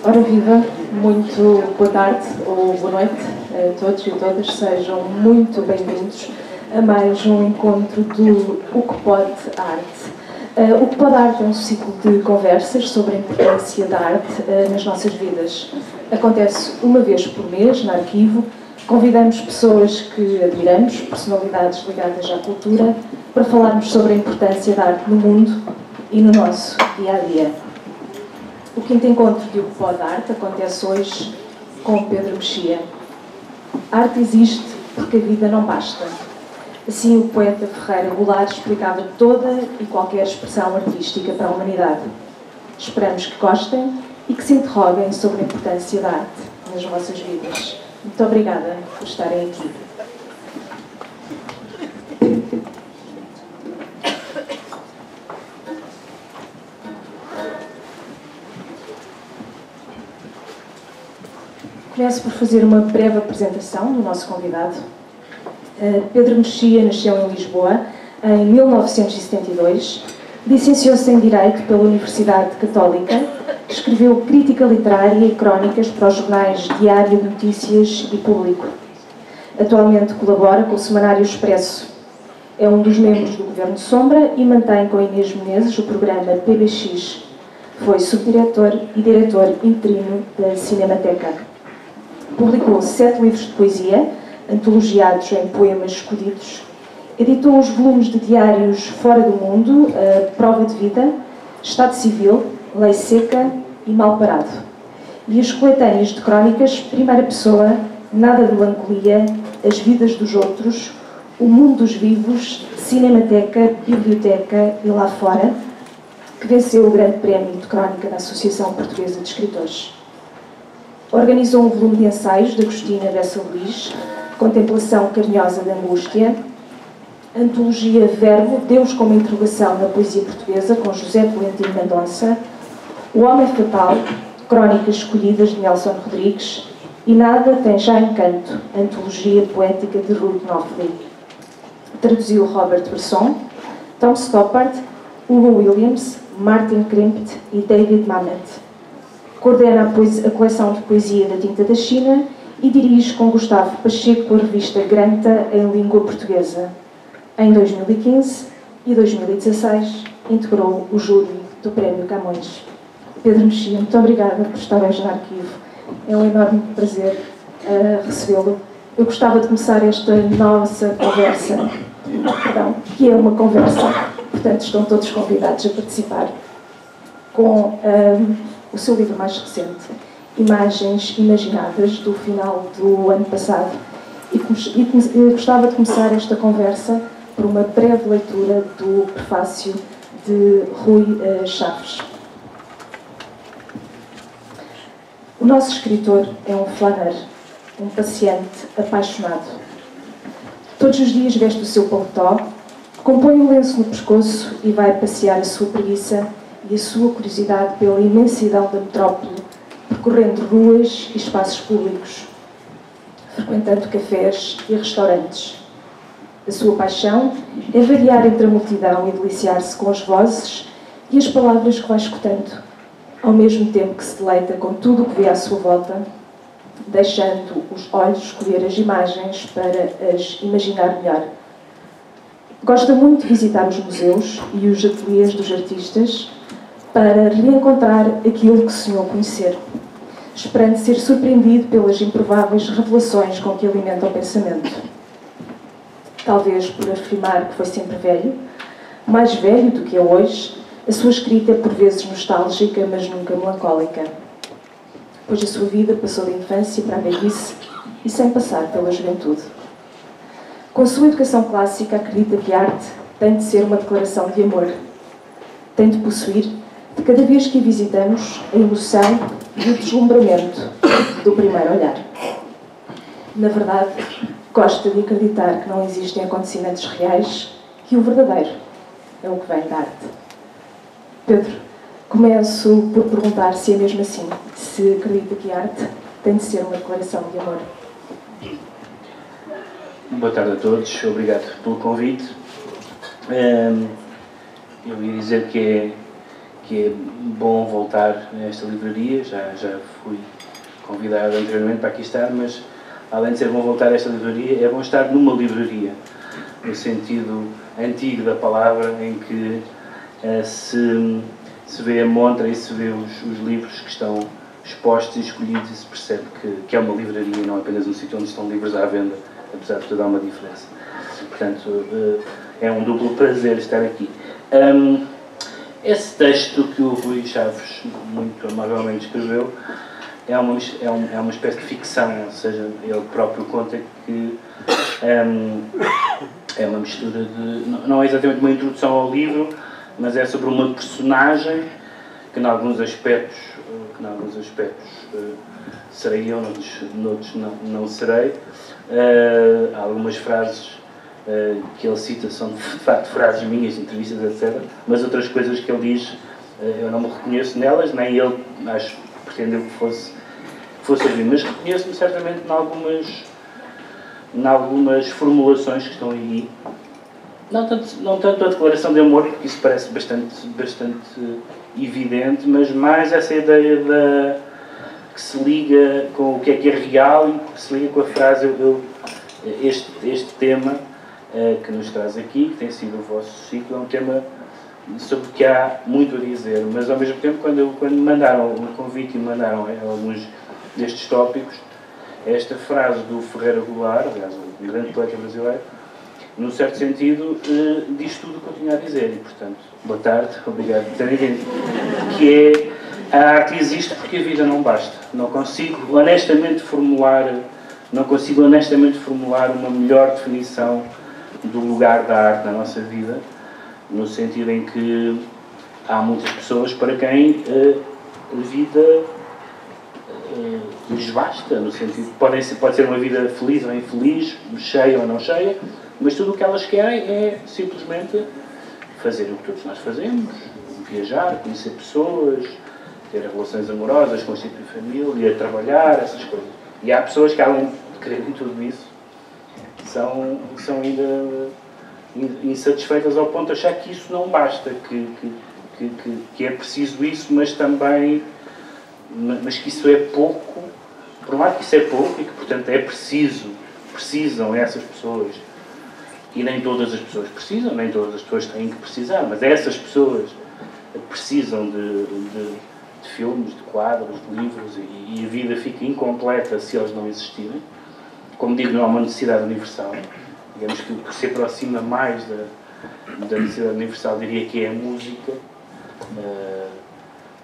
Ora viva, muito boa tarde ou boa noite a todos e a todas, sejam muito bem-vindos a mais um encontro do O que Pode Arte. O que Pode Arte é um ciclo de conversas sobre a importância da arte nas nossas vidas. Acontece uma vez por mês, no arquivo. Convidamos pessoas que admiramos, personalidades ligadas à cultura, para falarmos sobre a importância da arte no mundo e no nosso dia-a-dia. O quinto encontro de O que Pode Arte acontece hoje com Pedro Mexia. A arte existe porque a vida não basta. Assim o poeta Ferreira Goulart explicava toda e qualquer expressão artística para a humanidade. Esperamos que gostem e que se interroguem sobre a importância da arte nas vossas vidas. Muito obrigada por estarem aqui. Começo por fazer uma breve apresentação do nosso convidado. Pedro Mexia nasceu em Lisboa em 1972, licenciou-se em Direito pela Universidade Católica, escreveu crítica literária e crónicas para os jornais Diário de Notícias e Público. Atualmente colabora com o Semanário Expresso. É um dos membros do Governo de Sombra e mantém com Inês Menezes o programa PBX. Foi subdiretor e diretor interino da Cinemateca. Publicou 7 livros de poesia, antologiados em poemas escolhidos. Editou os volumes de diários Fora do Mundo, Prova de Vida, Estado Civil, Lei Seca e Mal Parado. E as coletâneas de crónicas Primeira Pessoa, Nada de Melancolia, As Vidas dos Outros, O Mundo dos Vivos, Cinemateca, Biblioteca e Lá Fora, que venceu o Grande Prémio de Crónica da Associação Portuguesa de Escritores. Organizou um volume de ensaios de Agostina Bessa Luís, Contemplação Carinhosa da Angústia, antologia Verbo, Deus como Interrogação na Poesia Portuguesa, com José Tolentino Mendonça, O Homem Fatal, Crónicas Escolhidas de Nelson Rodrigues e Nada Tem Já Encanto, antologia poética de Ruth Knopfler. Traduziu Robert Bresson, Tom Stoppard, Hugo Williams, Martin Krimpt e David Mamet. Coordena a coleção de poesia da Tinta da China e dirige com Gustavo Pacheco a revista Granta em língua portuguesa. Em 2015 e 2016 integrou o júri do Prémio Camões. Pedro Mexia, muito obrigada por estar hoje no arquivo. É um enorme prazer recebê-lo. Eu gostava de começar esta nossa conversa, que é uma conversa, portanto estão todos convidados a participar, com o seu livro mais recente, Imagens Imaginadas, do final do ano passado. E gostava de começar esta conversa por uma breve leitura do prefácio de Rui Chaves. O nosso escritor é um flaneur, um paciente apaixonado. Todos os dias veste o seu paletó, compõe o lenço no pescoço e vai passear a sua preguiça e a sua curiosidade pela imensidão da metrópole, percorrendo ruas e espaços públicos, frequentando cafés e restaurantes. A sua paixão é variar entre a multidão e deliciar-se com as vozes e as palavras que vai escutando, ao mesmo tempo que se deleita com tudo o que vê à sua volta, deixando os olhos escolher as imagens para as imaginar melhor. Gosta muito de visitar os museus e os ateliês dos artistas para reencontrar aquilo que sonhou conhecer, esperando ser surpreendido pelas improváveis revelações com que alimenta o pensamento. Talvez por afirmar que foi sempre velho, mais velho do que é hoje, a sua escrita é por vezes nostálgica, mas nunca melancólica, pois a sua vida passou da infância para a velhice e sem passar pela juventude. Com a sua educação clássica, acredita que a arte tem de ser uma declaração de amor, tem de possuir, de cada vez que a visitamos, a emoção e o deslumbramento do primeiro olhar. Na verdade, gosta de acreditar que não existem acontecimentos reais, que o verdadeiro é o que vem da arte. Pedro, começo por perguntar se é mesmo assim, se acredita que a arte tem de ser uma declaração de amor. Boa tarde a todos, obrigado pelo convite. Eu ia dizer que que é bom voltar a esta livraria. Já fui convidado anteriormente para aqui estar, mas além de ser bom voltar a esta livraria, é bom estar numa livraria, no sentido antigo da palavra, em que se vê a montra e se vê os livros que estão expostos e escolhidos, e se percebe que é uma livraria, não apenas um sítio onde estão livros à venda, apesar de tudo há uma diferença. Portanto, é um duplo prazer estar aqui. Esse texto que o Rui Chaves muito amavelmente escreveu é uma espécie de ficção, ou seja, ele próprio conta que é uma mistura de... Não é exatamente uma introdução ao livro, mas é sobre uma personagem que, em alguns aspectos serei eu, noutros não serei. Há algumas frases que ele cita são de facto frases minhas, entrevistas, etc. Mas outras coisas que ele diz, eu não me reconheço nelas, nem ele, acho, pretendeu que fosse ouvir. Mas reconheço-me certamente em algumas formulações que estão aí. Não tanto a declaração de amor, porque isso parece bastante evidente, mas mais essa ideia que se liga com o que é real e que se liga com a frase. Este tema que nos traz aqui, que tem sido o vosso ciclo, é um tema sobre o que há muito a dizer, mas ao mesmo tempo, quando me mandaram o convite e me mandaram alguns destes tópicos, esta frase do Ferreira Goulart, aliás, um grande poeta brasileiro, num certo sentido, diz tudo o que eu tinha a dizer. E, portanto, boa tarde, obrigado por terem vindo. Que é: a arte existe porque a vida não basta. Não consigo honestamente formular uma melhor definição do lugar da arte na nossa vida, no sentido em que há muitas pessoas para quem a vida lhes basta, no sentido que pode ser uma vida feliz ou infeliz, cheia ou não cheia, mas tudo o que elas querem é simplesmente fazer o que todos nós fazemos: viajar, conhecer pessoas, ter relações amorosas, constituir família, trabalhar, essas coisas. E há pessoas que, além de quererem tudo isso, são ainda insatisfeitas ao ponto de achar que isso não basta, que é preciso isso, mas que isso é pouco. Por um lado, que isso é pouco e que, portanto, precisam essas pessoas. E nem todas as pessoas precisam, nem todas as pessoas têm que precisar, mas essas pessoas precisam de filmes, de quadros, de livros, e a vida fica incompleta se eles não existirem. Como digo, não há uma necessidade universal. Digamos que o que se aproxima mais da necessidade universal, diria que é a música.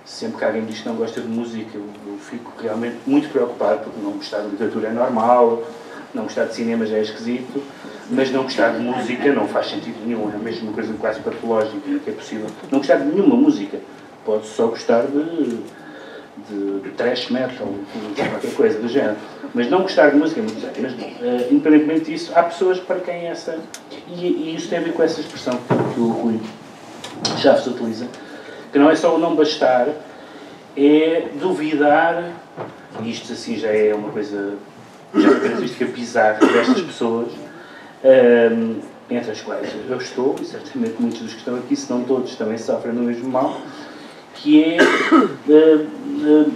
Sempre que alguém diz que não gosta de música, eu fico realmente muito preocupado, porque não gostar de literatura é normal, não gostar de cinema já é esquisito, mas não gostar de música não faz sentido nenhum. É a mesma coisa quase patológica que é possível. Não gostar de nenhuma música. Pode só gostar de thrash metal, qualquer coisa do género. Mas não gostar de música é muito sério. Mas, independentemente disso, há pessoas para quem essa... E isso tem a ver com essa expressão que o Rui Chaves utiliza, que não é só o não bastar, é duvidar, e isto assim já é uma coisa, já é uma característica bizarra destas pessoas, entre as quais eu estou, e certamente muitos dos que estão aqui, se não todos, também sofrem do mesmo mal, que é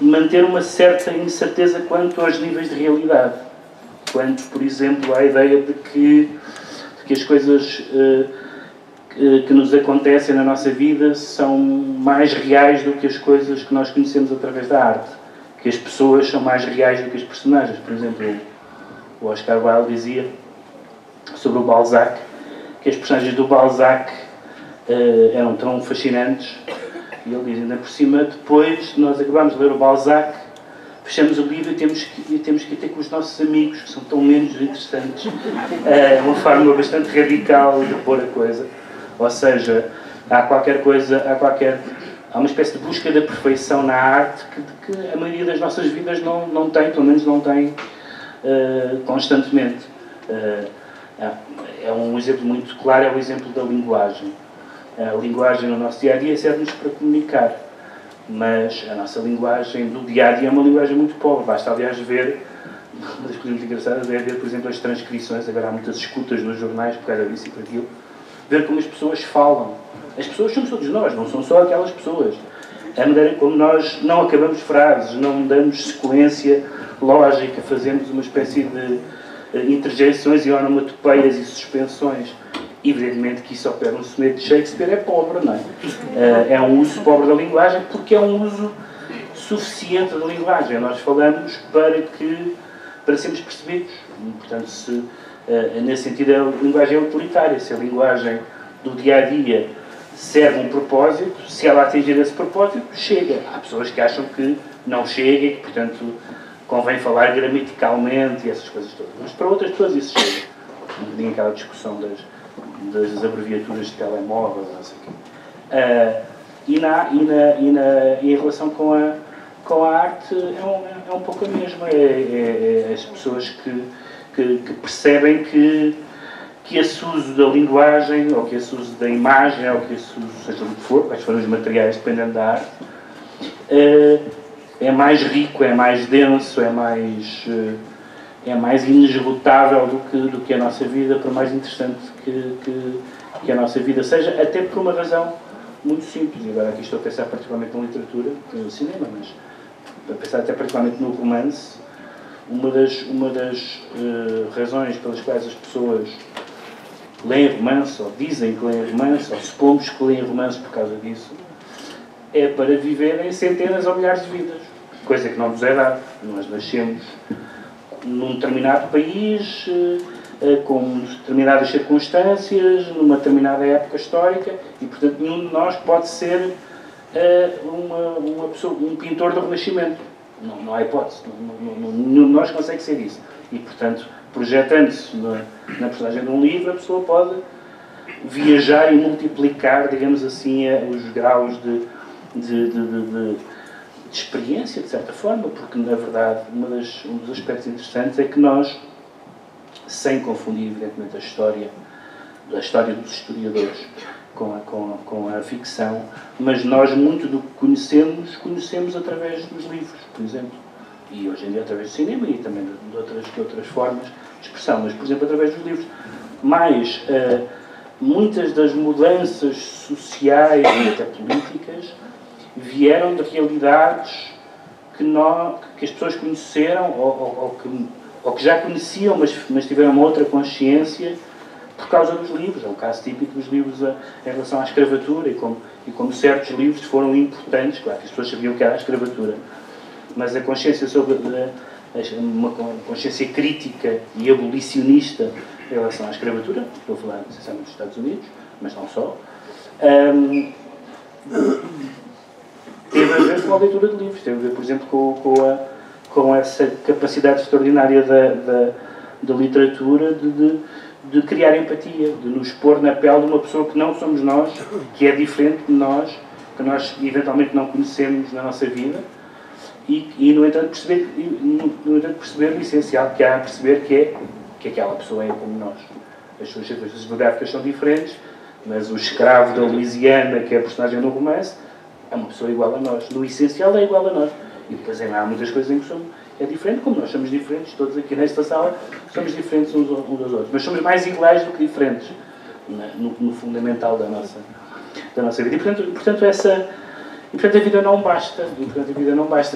manter uma certa incerteza quanto aos níveis de realidade. Quanto, por exemplo, à ideia de que as coisas que nos acontecem na nossa vida são mais reais do que as coisas que nós conhecemos através da arte. Que as pessoas são mais reais do que as personagens. Por exemplo, o Oscar Wilde dizia sobre o Balzac que as personagens do Balzac eram tão fascinantes, e ele diz, ainda por cima, depois de nós acabarmos de ler o Balzac, fechamos o livro e temos que ir ter com os nossos amigos, que são tão menos interessantes. É uma forma bastante radical de pôr a coisa. Ou seja, há uma espécie de busca da perfeição na arte que a maioria das nossas vidas não tem, pelo menos não tem constantemente. É um exemplo muito claro, é o exemplo da linguagem. A linguagem no nosso dia-a-dia serve-nos para comunicar, mas a nossa linguagem do dia-a-dia é uma linguagem muito pobre. Basta, aliás, ver, uma das coisas muito engraçadas é ver, por exemplo, as transcrições. Agora há muitas escutas nos jornais por causa disso e por aquilo. Ver como as pessoas falam. As pessoas somos todos nós, não são só aquelas pessoas. a maneira como nós não acabamos frases, não damos sequência lógica, fazemos uma espécie de interjeições e onomatopeias e suspensões. Evidentemente que isso, ao pé de um soneto de Shakespeare, é pobre, não é? É um uso pobre da linguagem, porque é um uso suficiente da linguagem. Nós falamos para sermos percebidos. Portanto, nesse sentido, a linguagem é utilitária. Se a linguagem do dia-a-dia serve um propósito, se ela atingir esse propósito, chega. Há pessoas que acham que não chega e que, portanto, convém falar gramaticalmente e essas coisas todas. Mas para outras pessoas isso chega. Não tinha aquela discussão das abreviaturas de telemóvel, não sei o quê. Em relação com a arte é um pouco a mesma. As pessoas que percebem que esse uso da linguagem, ou que esse uso da imagem, ou que esse uso, seja o que for, quais forem os materiais dependendo da arte, é mais rico, é mais denso, é mais inesgotável do que a nossa vida, por mais interessante que a nossa vida seja, até por uma razão muito simples. E agora aqui estou a pensar particularmente na literatura, no cinema, mas a pensar até particularmente no romance. Uma das razões pelas quais as pessoas leem romance, ou dizem que leem romance, ou supomos que leem romance por causa disso, é para viverem centenas ou milhares de vidas. Coisa que não nos é dada. Nós nascemos num determinado país, com determinadas circunstâncias, numa determinada época histórica, e, portanto, nenhum de nós pode ser uma pessoa, um pintor do Renascimento. Não há hipótese. Nenhum de nós consegue ser isso. E, portanto, projetando-se na personagem de um livro, a pessoa pode viajar e multiplicar, digamos assim, os graus de experiência, de certa forma, porque, na verdade, um dos aspectos interessantes é que nós, sem confundir, evidentemente, a história dos historiadores com a ficção, mas nós, muito do que conhecemos através dos livros, por exemplo. E hoje em dia através do cinema e também de outras formas de expressão, mas, por exemplo, através dos livros. Mas muitas das mudanças sociais e até políticas vieram de realidades que as pessoas conheceram ou que já conheciam, mas tiveram uma outra consciência por causa dos livros. É o caso típico dos livros em relação à escravatura e como certos livros foram importantes. Claro que as pessoas sabiam o que era a escravatura, mas a consciência sobre uma consciência crítica e abolicionista em relação à escravatura, estou a falar essencialmente dos Estados Unidos, mas não só, teve a ver com a leitura de livros, teve a ver, por exemplo, com essa capacidade extraordinária da literatura de criar empatia, de nos pôr na pele de uma pessoa que não somos nós, que é diferente de nós, que nós eventualmente não conhecemos na nossa vida, e no entanto perceber o essencial que há a perceber que aquela pessoa é como nós. As suas circunstâncias biográficas são diferentes, mas o escravo da Louisiana, que é a personagem do romance, é uma pessoa igual a nós. No essencial é igual a nós. E depois há muitas coisas em que é diferente, como nós somos diferentes, todos aqui nesta sala somos diferentes uns dos outros. Mas somos mais iguais do que diferentes, no fundamental da nossa vida. E portanto a vida não basta.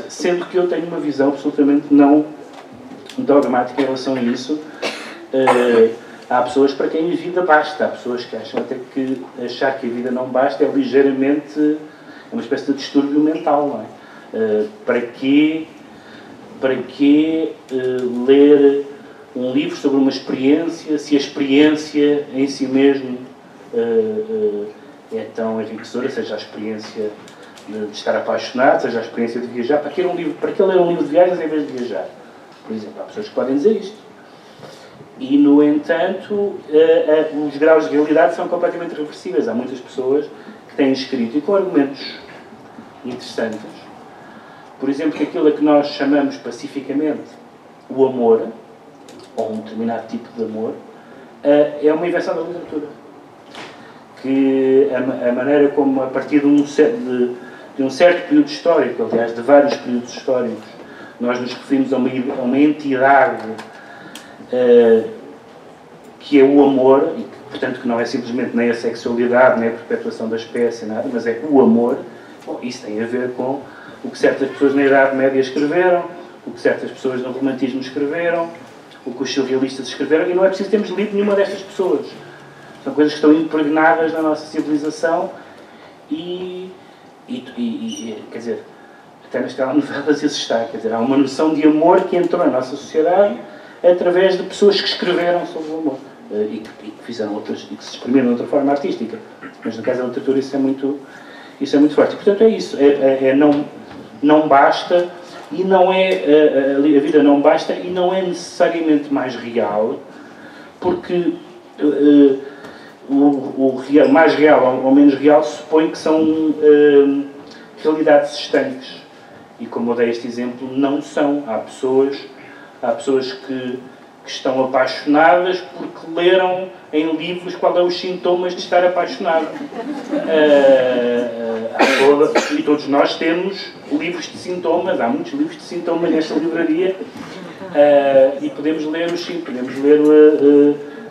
Sendo que eu tenho uma visão absolutamente não dogmática em relação a isso. Há pessoas para quem a vida basta. Há pessoas que acham até que achar que a vida não basta é ligeiramente... É uma espécie de distúrbio mental, não é? Para que ler um livro sobre uma experiência, se a experiência em si mesmo é tão enriquecedora, seja a experiência de estar apaixonado, seja a experiência de viajar, para que ler um livro de viagens em vez de viajar? Por exemplo, há pessoas que podem dizer isto. E, no entanto, os graus de realidade são completamente reversíveis. Há muitas pessoas que têm escrito, e com argumentos interessantes, por exemplo, que aquilo a que nós chamamos pacificamente o amor, ou um determinado tipo de amor, é uma invenção da literatura. Que a maneira como, a partir de um certo período histórico, aliás, de vários períodos históricos, nós nos referimos a uma entidade que é o amor, e que, portanto, que não é simplesmente nem a sexualidade, nem a perpetuação da espécie, nada, mas é o amor, Bom, isso tem a ver com o que certas pessoas na Idade Média escreveram, o que certas pessoas no Romantismo escreveram, o que os surrealistas escreveram, e não é preciso termos lido nenhuma destas pessoas. São coisas que estão impregnadas na nossa civilização e quer dizer, até nas telenovelas isso está, quer dizer, há uma noção de amor que entrou na nossa sociedade através de pessoas que escreveram sobre o amor e que fizeram outras, e que se exprimiram de outra forma artística. Mas no caso da literatura isso é muito forte. E, portanto, é isso. Não basta e não é... A vida não basta e não é necessariamente mais real, porque o mais real ou menos real supõe que são realidades estanques. E como eu dei este exemplo, não são. Há pessoas que estão apaixonadas porque leram em livros qual é os sintomas de estar apaixonado. E todos nós temos livros de sintomas, há muitos livros de sintomas nesta livraria, e podemos ler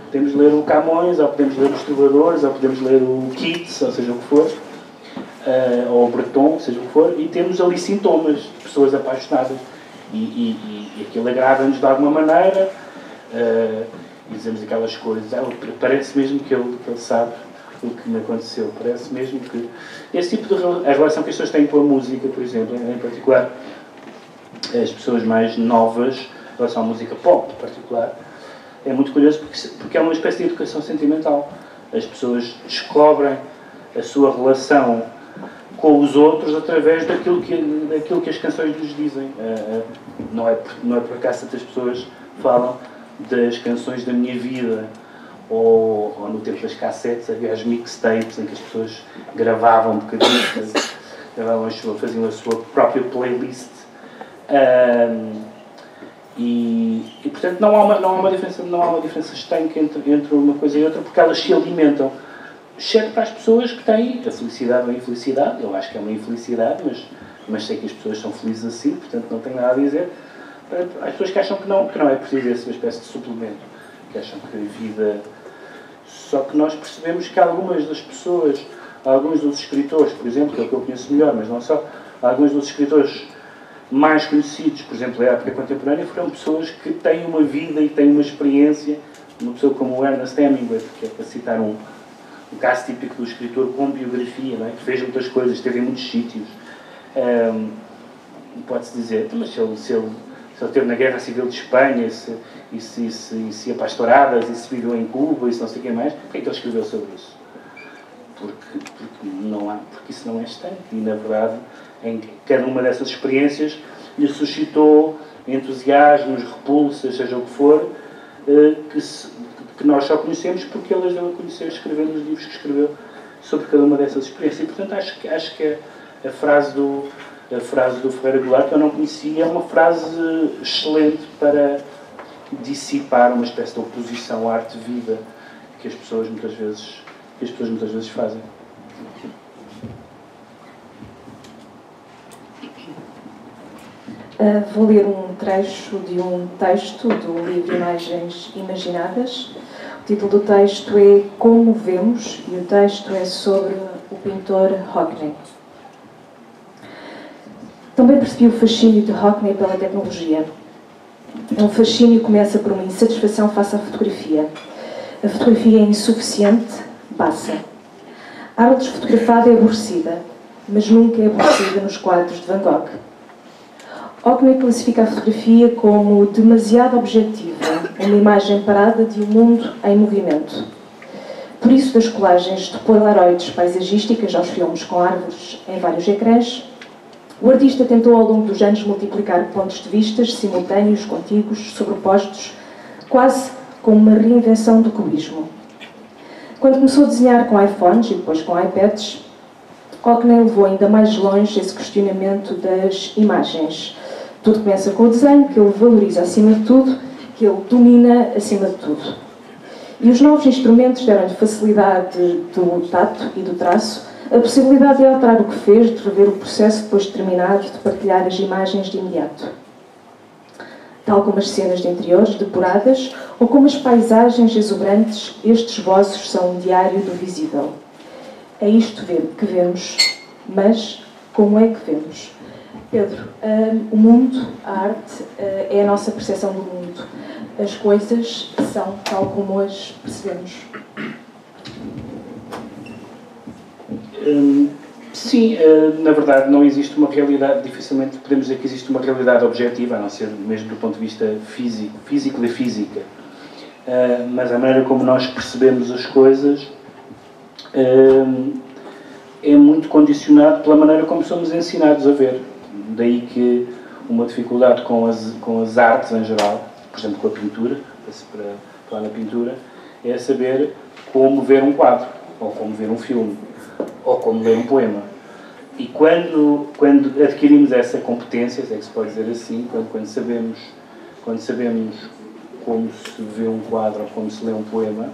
podemos ler o Camões, ou podemos ler os Trovadores, ou podemos ler o Keats, ou seja o que for, ou o Breton, seja o que for, e temos ali sintomas de pessoas apaixonadas. E aquilo agrada-nos de alguma maneira, e dizemos aquelas coisas. Parece mesmo que ele sabe o que me aconteceu. Parece mesmo que... Esse tipo de a relação que as pessoas têm com a música, por exemplo, em particular as pessoas mais novas, em relação à música pop, em particular, é muito curioso porque é uma espécie de educação sentimental. As pessoas descobrem a sua relação com os outros através daquilo que as canções lhes dizem. Não é por acaso que as pessoas falam das canções da minha vida, ou no tempo das cassetes havia as mixtapes em que as pessoas gravavam bocadinhos, faziam a sua própria playlist. E portanto não há uma diferença estanque entre uma coisa e outra, porque elas se alimentam, exceto para as pessoas que têm a felicidade ou a infelicidade. Eu acho que é uma infelicidade, mas sei que as pessoas são felizes assim, portanto não tenho nada a dizer. As pessoas que acham que não é preciso essa espécie de suplemento, que acham que a vida... Só que nós percebemos que algumas das pessoas, alguns dos escritores, por exemplo, que é o que eu conheço melhor, mas não só, alguns dos escritores mais conhecidos, por exemplo, da época contemporânea, foram pessoas que têm uma vida e têm uma experiência. Uma pessoa como o Ernest Hemingway, que é para citar um caso típico do escritor com biografia, não é? Que fez muitas coisas, esteve em muitos sítios. Pode-se dizer, mas se ele esteve na Guerra Civil de Espanha, se ia para as touradas, e se viveu em Cuba, e se não sei o que mais, porquê é que ele escreveu sobre isso? Porque isso não é estanque. E, na verdade, em cada uma dessas experiências lhe suscitou entusiasmos, repulsas, seja o que for, que nós só conhecemos porque ele as deu a conhecer escrevendo os livros que escreveu sobre cada uma dessas experiências. E, portanto, acho que a frase do Ferreira Goulart, que eu não conhecia, é uma frase excelente para dissipar uma espécie de oposição à arte-vida que as pessoas muitas vezes fazem. Vou ler um trecho de um texto do livro Imagens Imaginadas. O título do texto é Como Vemos, e o texto é sobre o pintor Hockney. Também percebi o fascínio de Hockney pela tecnologia. Um fascínio começa por uma insatisfação face à fotografia. A fotografia é insuficiente, passa. A arte desfotografada é aborrecida, mas nunca é aborrecida nos quadros de Van Gogh. Hockney classifica a fotografia como demasiado objetiva, uma imagem parada de um mundo em movimento. Por isso, das colagens de polaroides paisagísticas aos filmes com árvores em vários ecrãs, o artista tentou ao longo dos anos multiplicar pontos de vista simultâneos, contíguos, sobrepostos, quase como uma reinvenção do cubismo. Quando começou a desenhar com iPhones e depois com iPads, Hockney levou ainda mais longe esse questionamento das imagens. Tudo começa com o desenho, que ele valoriza acima de tudo, que ele domina acima de tudo. E os novos instrumentos deram-lhe facilidade do tato e do traço, a possibilidade de alterar o que fez, de rever o processo depois de terminado, de partilhar as imagens de imediato. Tal como as cenas de interiores depuradas ou como as paisagens exuberantes, estes esboços são um diário do visível. É isto que vemos, mas Como é que vemos? Pedro, o mundo, a arte, é a nossa percepção do mundo. As coisas são tal como as percebemos. Sim, na verdade não existe uma realidade, dificilmente podemos dizer que existe uma realidade objetiva, a não ser mesmo do ponto de vista físico da física. Mas a maneira como nós percebemos as coisas é muito condicionado pela maneira como somos ensinados a ver. Daí que uma dificuldade com as artes em geral, por exemplo com a pintura, para falar na pintura, é saber como ver um quadro, ou como ver um filme, ou como ler um poema. E quando adquirimos essa competência, é que se pode dizer assim, quando sabemos como se vê um quadro ou como se lê um poema,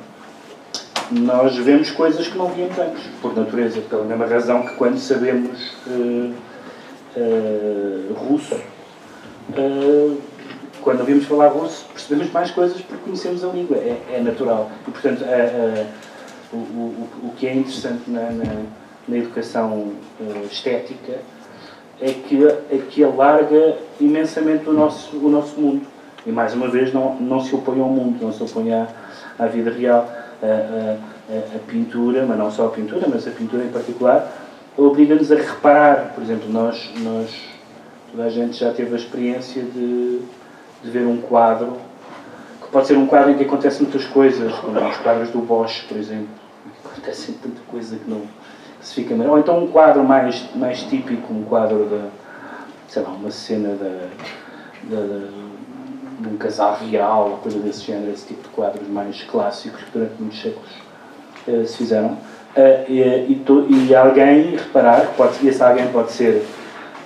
nós vemos coisas que não víamos antes, por natureza, pela mesma razão que quando sabemos russo, quando ouvimos falar russo, percebemos mais coisas porque conhecemos a língua, é natural. E, portanto, o que é interessante na educação estética é que alarga imensamente o nosso mundo. E, mais uma vez, não se opõe ao mundo, não se opõe à vida real. A pintura, mas não só a pintura, mas a pintura em particular, obriga-nos a reparar. Por exemplo, toda a gente já teve a experiência de ver um quadro, que pode ser um quadro em que acontecem muitas coisas, como os quadros do Bosch, por exemplo. Acontece tanta coisa que não se fica melhor. Ou então um quadro mais típico, um quadro sei lá, uma cena de um casal real, uma coisa desse género, esse tipo de quadros mais clássicos que durante muitos séculos se fizeram. E alguém reparar, esse alguém pode ser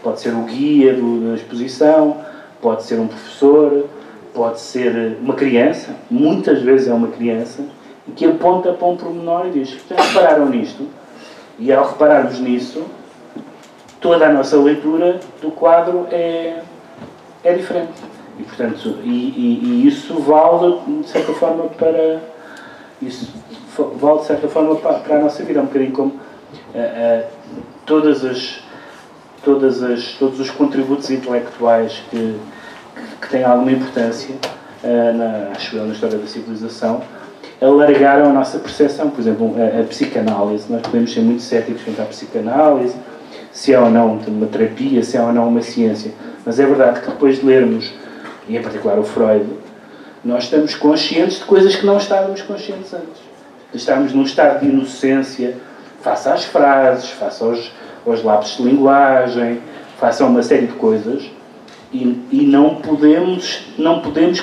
o guia da exposição, pode ser um professor, pode ser uma criança, muitas vezes é uma criança, e que aponta para um pormenor e diz: já repararam nisto? E ao repararmos nisso, toda a nossa leitura do quadro é diferente. E, portanto, isso vale, de certa forma, para a nossa vida. É um bocadinho como todos os contributos intelectuais que têm alguma importância, acho eu, na história da civilização, alargaram a nossa percepção. Por exemplo, a psicanálise. Nós podemos ser muito céticos quanto à psicanálise, se é ou não uma terapia, se é ou não uma ciência. Mas é verdade que depois de lermos, e em particular o Freud, nós estamos conscientes de coisas que não estávamos conscientes antes. Estamos num estado de inocência face às frases, face aos lapsos de linguagem, face a uma série de coisas, e não podemos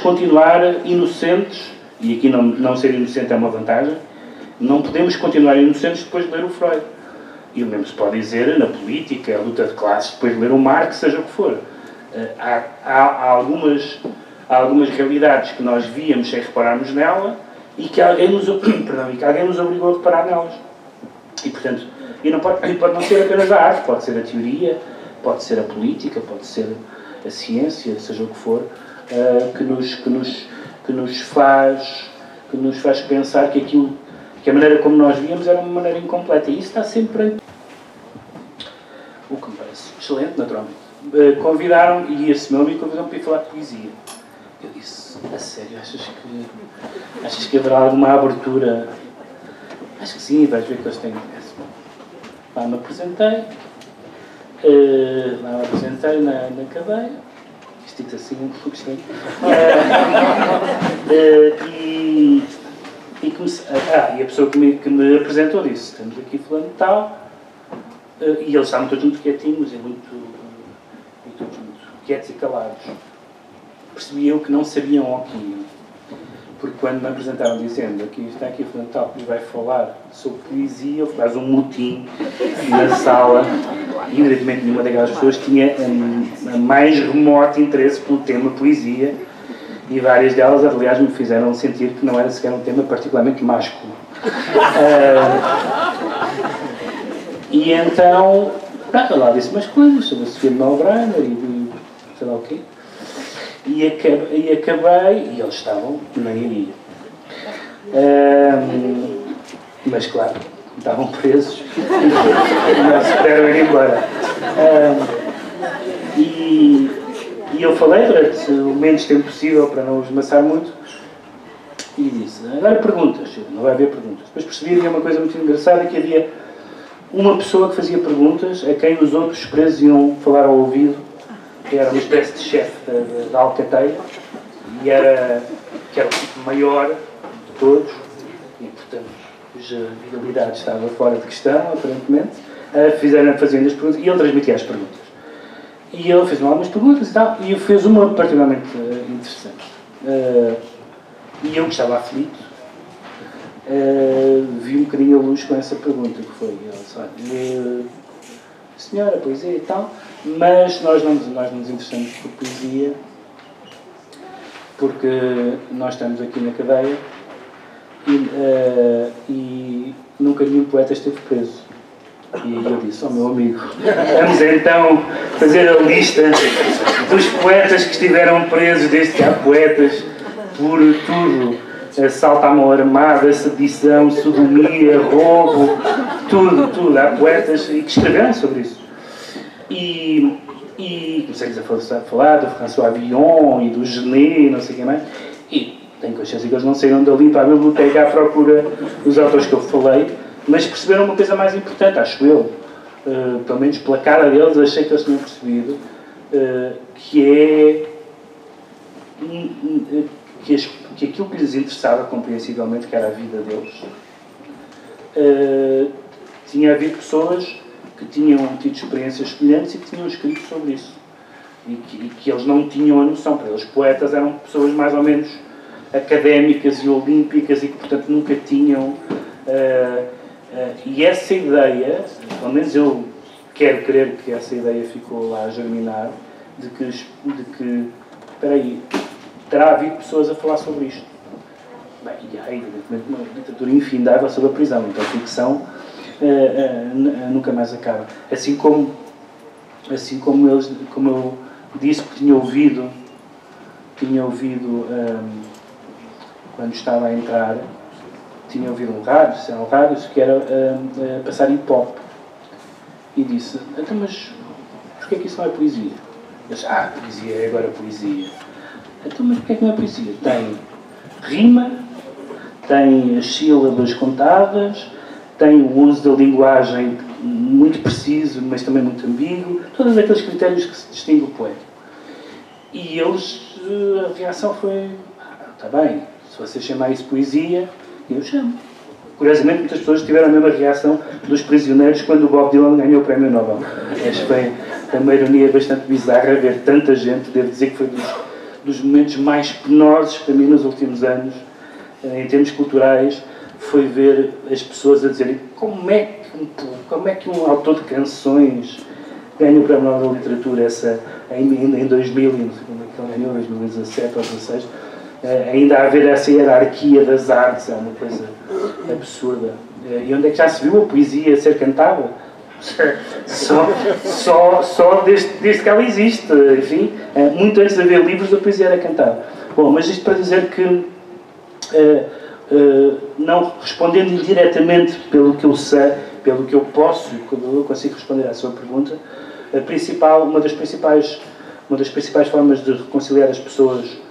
continuar inocentes, e aqui não ser inocente é uma vantagem, não podemos continuar inocentes depois de ler o Freud. E o mesmo se pode dizer na política, a luta de classes, depois de ler o Marx, seja o que for. Há algumas realidades que nós víamos sem repararmos nela e que alguém nos obrigou a reparar nelas. E, portanto, pode não ser apenas a arte, pode ser a teoria, pode ser a política, pode ser a ciência, seja o que for, que nos faz pensar que a maneira como nós víamos era uma maneira incompleta. E isso está sempre o que me parece excelente, naturalmente. Convidaram, e esse meu amigo convidou-me para ir falar de poesia. Eu disse: a sério, achas que haverá alguma abertura? Acho que sim, vais ver que eles têm interesse. Lá me apresentei na cadeia, vestido assim, um pouco estranho, e a pessoa que me apresentou disse: estamos aqui falando de tal, e eles estavam todos muito quietinhos e muito quietos e calados. Percebi eu que não sabiam o que iam, porque quando me apresentaram dizendo: está aqui falando tal, que nos vai falar sobre poesia, ele faz um motim na sala, e evidentemente nenhuma daquelas pessoas tinha a mais remoto interesse pelo tema poesia, e várias delas, aliás, me fizeram sentir que não era sequer um tema particularmente másculo. E então, lá disse umas coisas sobre a Sofia de Melbrenner e sei lá o quê. E acabei, e eles estavam nem aí. Mas claro, estavam presos e não se puderam ir embora. E eu falei durante o menos tempo possível para não os maçar muito e disse, agora perguntas, não vai haver perguntas. Depois percebi que havia uma coisa muito engraçada, que havia uma pessoa que fazia perguntas a quem os outros presos iam falar ao ouvido, que era uma espécie de chefe da alcateia, e que era o tipo maior de todos, e portanto cuja virilidade estava fora de questão, aparentemente, faziam as perguntas, e ele transmitia as perguntas. E ele fez algumas perguntas e tal, e fez uma particularmente interessante. E eu, que estava aflito, vi um bocadinho a luz com essa pergunta, que foi, senhora, poesia e tal, mas nós não nos interessamos por poesia, porque nós estamos aqui na cadeia e nunca nenhum poeta esteve preso. E eu disse, meu amigo, vamos então fazer a lista dos poetas que estiveram presos, desde que há poetas, por tudo. Assalto à mão armada, sedição, sodomia, roubo, tudo. Há poetas que escreveram sobre isso. E comecei-lhes a falar do François Villon e do Genet e não sei o que mais. E tenho consciência que eles não saíram dali para a biblioteca à procura dos autores que eu falei, mas perceberam uma coisa mais importante, acho eu. Pelo menos pela cara deles, achei que eles tinham percebido, que é que aquilo que lhes interessava, compreensivelmente, que era a vida deles, tinha havido pessoas que tinham tido experiências semelhantes e que tinham escrito sobre isso. E que eles não tinham a noção. Para eles, poetas eram pessoas mais ou menos académicas e olímpicas e que, portanto, nunca tinham... e essa ideia, pelo menos eu quero crer que essa ideia ficou lá a germinar, de que espera aí, terá havido pessoas a falar sobre isto. Bem, e há evidentemente uma literatura infindável sobre a prisão, então a ficção nunca mais acaba. Assim como eu disse que tinha ouvido quando estava a entrar, tinha ouvido um rádio que era passar hip hop. E disse, então, mas porquê é que isso não é poesia? Eu disse, poesia é agora poesia. Então, mas porquê é que não é poesia? Tem rima, tem as sílabas contadas, tem o uso da linguagem muito preciso, mas também muito ambíguo, todos aqueles critérios que se distinguem o poeta. E eles, a reação foi, está bem, se você chamar isso poesia, eu chamo. Curiosamente, muitas pessoas tiveram a mesma reação dos prisioneiros quando o Bob Dylan ganhou o Prémio Nobel. Acho que foi uma ironia bastante bizarra ver tanta gente, devo dizer que foi dos momentos mais penosos para mim nos últimos anos, em termos culturais, foi ver as pessoas a dizerem como é que um autor de canções ganha o Prémio Nobel da Literatura, ainda em 2000, não sei como é que ele ganhou, 2017 ou 2016, ainda a haver essa hierarquia das artes, é uma coisa absurda. E onde é que já se viu a poesia ser cantada? Só desde que ela existe, enfim, muito antes de haver livros, a poesia era cantada. Bom, mas isto para dizer que, não respondendo indiretamente pelo que eu sei, pelo que eu posso, quando eu consigo responder à sua pergunta, uma das principais formas de reconciliar as pessoas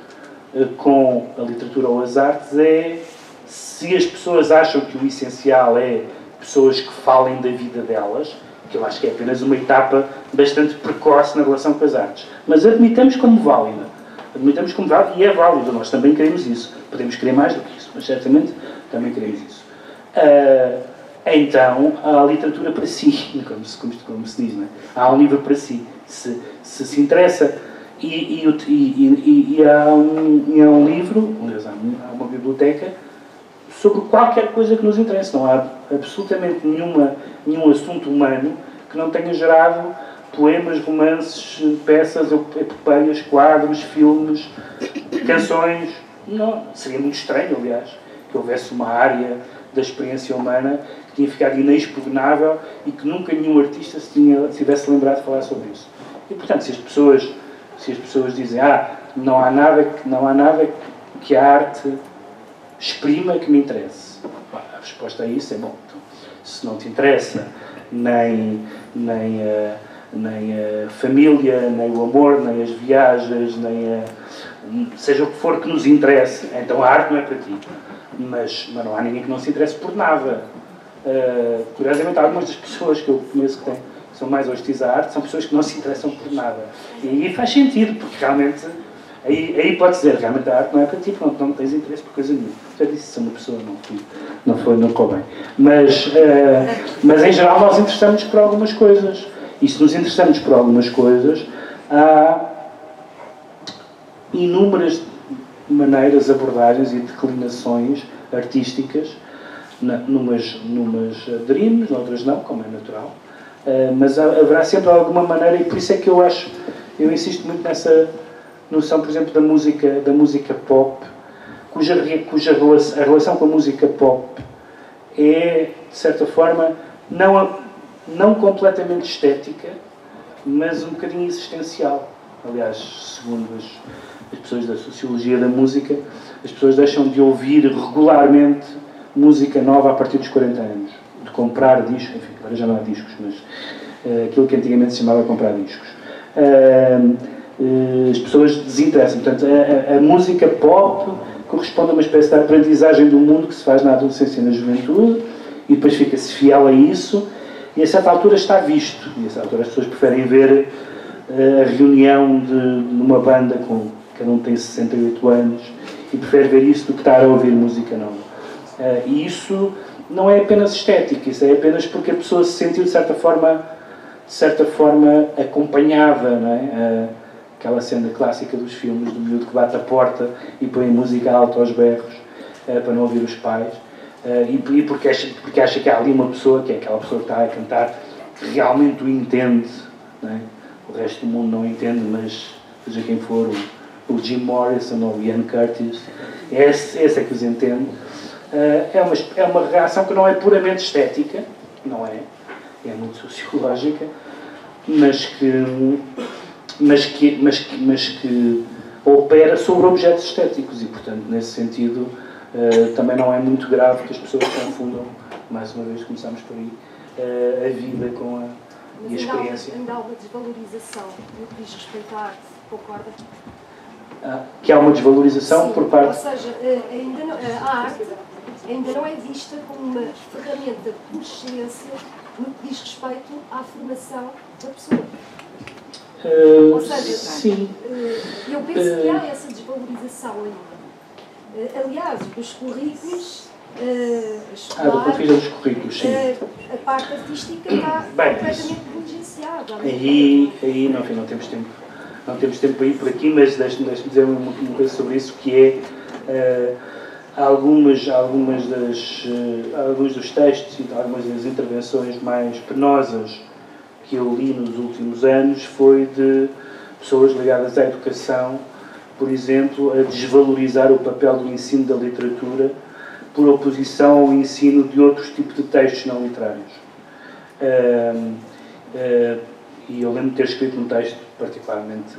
com a literatura ou as artes é, se as pessoas acham que o essencial é pessoas que falem da vida delas, que eu acho que é apenas uma etapa bastante precoce na relação com as artes, mas admitamos como válida, e é válido, nós também queremos isso, podemos querer mais do que isso, mas certamente também queremos isso. Então, há a literatura para si, como se diz, não é? Há um livro para si, se interessa. E há um livro, há uma biblioteca sobre qualquer coisa que nos interesse. Não há absolutamente nenhum assunto humano que não tenha gerado poemas, romances, peças, epopeias, quadros, filmes, canções. Não, seria muito estranho, aliás, que houvesse uma área da experiência humana que tinha ficado inexpugnável e que nunca nenhum artista se tivesse lembrado de falar sobre isso. E, portanto, se as pessoas dizem não há nada que a arte exprima que me interesse. A resposta a isso é, bom, então, se não te interessa nem nem a família, nem o amor, nem as viagens, nem seja o que for que nos interesse. Então a arte não é para ti. Mas não há ninguém que não se interesse por nada. Curiosamente, algumas das pessoas que eu conheço que são mais hostis à arte são pessoas que não se interessam por nada. E aí faz sentido, porque realmente aí pode dizer, realmente a arte não é para ti, porque não tens interesse por coisa nenhuma. Já disse isso a uma pessoa, não correu bem. Mas em geral nós interessamos por algumas coisas. E se nos interessamos por algumas coisas, há inúmeras maneiras, abordagens e declinações artísticas. Numas aderimos, noutras não, como é natural. Mas haverá sempre alguma maneira, e por isso é que eu insisto muito nessa noção, por exemplo, da música pop, cuja a relação com a música pop é, de certa forma, não completamente estética, mas um bocadinho existencial. Aliás, segundo as pessoas da sociologia da música, as pessoas deixam de ouvir regularmente música nova a partir dos 40 anos. De comprar discos, enfim, agora já não há discos, mas aquilo que antigamente se chamava comprar discos. As pessoas desinteressam. Portanto, a música pop corresponde a uma espécie de aprendizagem do mundo que se faz na adolescência e na juventude, e depois fica-se fiel a isso, e a certa altura está visto. E a certa altura as pessoas preferem ver a reunião de uma banda com cada um tem 68 anos e prefere ver isso do que estar a ouvir música nova. E isso não é apenas estética, isso é apenas porque a pessoa se sentiu de certa forma acompanhada, não é? Aquela cena clássica dos filmes do miúdo que bate a porta e põe música alta aos berros para não ouvir os pais, e porque acha que há ali uma pessoa, que é aquela pessoa que está a cantar, que realmente o entende, não é? O resto do mundo não entende, mas seja quem for, o Jim Morrison ou o Ian Curtis, esse é que os entende. É uma reação que não é puramente estética, não é muito sociológica, mas que opera sobre objetos estéticos e, portanto, nesse sentido, também não é muito grave que as pessoas confundam, mais uma vez começamos por aí, a vida com a experiência. Ainda há uma desvalorização no que diz respeito à arte, concorda? Que há uma desvalorização. Sim, por parte... Ou seja, a arte ainda não é vista como uma ferramenta por excelência no que diz respeito à formação da pessoa. Ou seja, sim. Eu penso que há essa desvalorização ainda. Aliás, os currículos escolares, do ponto de vista dos currículos, sim. A parte artística está completamente negligenciada. Aí não temos tempo. Não temos tempo para ir por aqui, mas deixe-me dizer uma coisa sobre isso, que é alguns dos textos e algumas das intervenções mais penosas que eu li nos últimos anos foi de pessoas ligadas à educação, por exemplo, a desvalorizar o papel do ensino da literatura por oposição ao ensino de outros tipos de textos não literários. E eu lembro de ter escrito um texto particularmente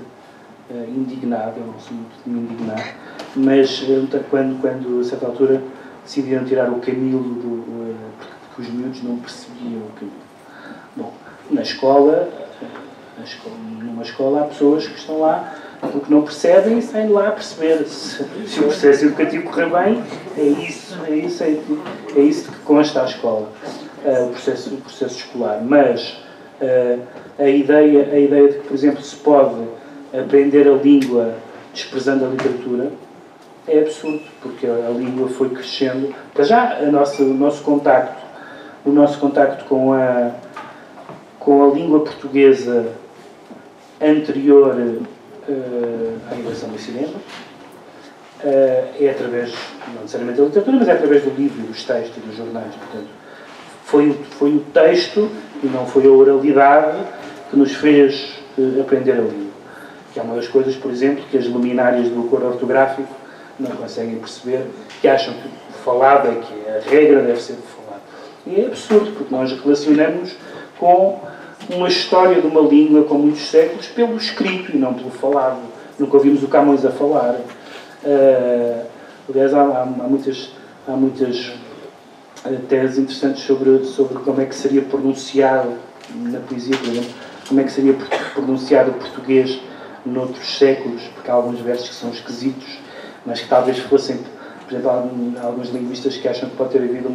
indignado, eu não sou muito de me indignar, mas quando a certa altura decidiram tirar o Camilo porque os miúdos não percebiam o Camilo. Bom, numa escola há pessoas que estão lá porque não percebem e saem de lá a perceber. Se o processo educativo correr bem, é isso que consta à escola, o processo escolar. Mas a ideia de que, por exemplo, se pode aprender a língua desprezando a literatura é absurdo, porque a língua foi crescendo. Para já, o nosso contacto com a língua portuguesa anterior à invasão do Ocidente é através, não necessariamente da literatura, mas é através do livro, dos textos e dos jornais. Portanto, foi o texto e não foi a oralidade que nos fez aprender a língua. Que é uma das coisas, por exemplo, que as luminárias do acordo ortográfico não conseguem perceber, que acham que falado é que a regra deve ser falado. E é absurdo, porque nós relacionamos com uma história de uma língua com muitos séculos pelo escrito e não pelo falado. Nunca ouvimos o Camões a falar. Aliás, há muitas teses interessantes sobre como é que seria pronunciado na poesia, por exemplo, como é que seria pronunciado o português noutros séculos, porque há alguns versos que são esquisitos, mas que talvez fossem, por exemplo, há alguns linguistas que acham que pode ter havido